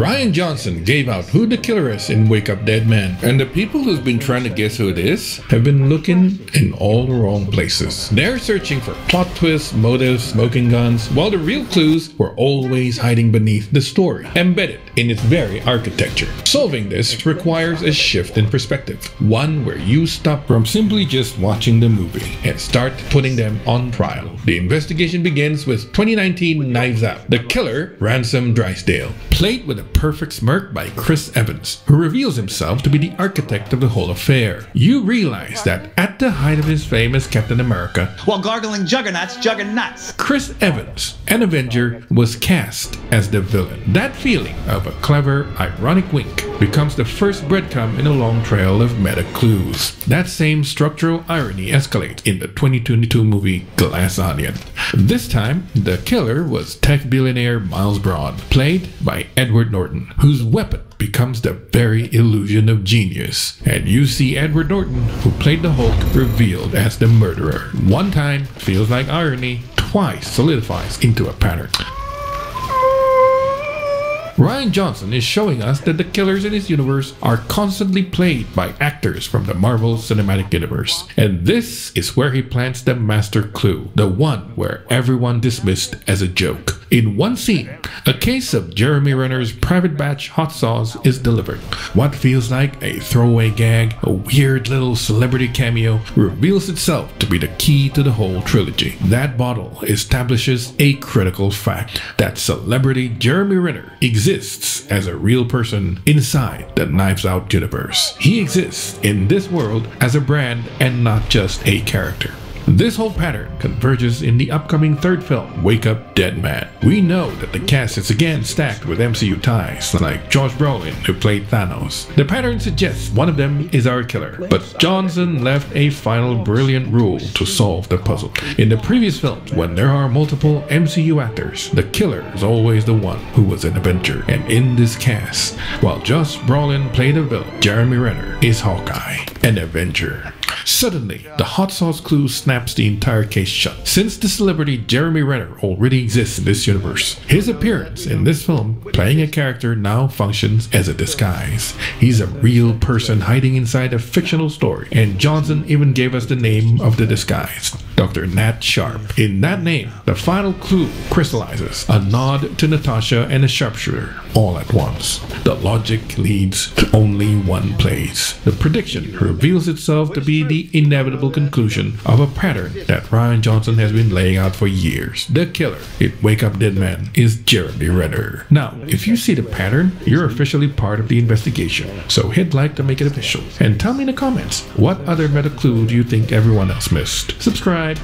Rian Johnson gave out who the killer is in Wake Up Dead Man, and the people who's been trying to guess who it is have been looking in all the wrong places. They're searching for plot twists, motives, smoking guns, while the real clues were always hiding beneath the story, embedded in its very architecture. Solving this requires a shift in perspective, one where you stop from simply just watching the movie and start putting them on trial. The investigation begins with 2019 Knives Out. The killer, Ransom Drysdale, played with a perfect smirk by Chris Evans, who reveals himself to be the architect of the whole affair. You realize that at the height of his fame as Captain America, while gargling juggernauts, Chris Evans, an Avenger, was cast as the villain. That feeling of a clever, ironic wink becomes the first breadcrumb in a long trail of meta clues. That same structural irony escalates in the 2022 movie Glass Onion. This time, the killer was tech billionaire Miles Bron, played by Edward Norton, whose weapon becomes the very illusion of genius. And you see Edward Norton, who played the Hulk, revealed as the murderer. One time feels like irony, twice solidifies into a pattern. Rian Johnson is showing us that the killers in his universe are constantly played by actors from the Marvel Cinematic Universe. And this is where he plants the master clue, the one where everyone dismissed as a joke. In one scene, a case of Jeremy Renner's private batch hot sauce is delivered. What feels like a throwaway gag, a weird little celebrity cameo, reveals itself to be the key to the whole trilogy. That bottle establishes a critical fact, that celebrity Jeremy Renner exists as a real person inside the Knives Out universe. He exists in this world as a brand and not just a character. This whole pattern converges in the upcoming third film, Wake Up Dead Man. We know that the cast is again stacked with MCU ties, like Josh Brolin, who played Thanos. The pattern suggests one of them is our killer, but Johnson left a final brilliant rule to solve the puzzle. In the previous films, when there are multiple MCU actors, the killer is always the one who was an Avenger. And in this cast, while Josh Brolin played a villain, Jeremy Renner is Hawkeye, an Avenger. Suddenly, the hot sauce clue snaps the entire case shut. Since the celebrity Jeremy Renner already exists in this universe, his appearance in this film, playing a character, now functions as a disguise. He's a real person hiding inside a fictional story, and Johnson even gave us the name of the disguise, Dr. Nat Sharp. In that name, the final clue crystallizes, a nod to Natasha and a sharpshooter all at once. The logic leads to only one place. The prediction reveals itself to be the inevitable conclusion of a pattern that Rian Johnson has been laying out for years. The killer in Wake Up Dead Man is Jeremy Renner. Now, if you see the pattern, you're officially part of the investigation. So hit like to make it official. And tell me in the comments, what other meta clue do you think everyone else missed? Subscribe.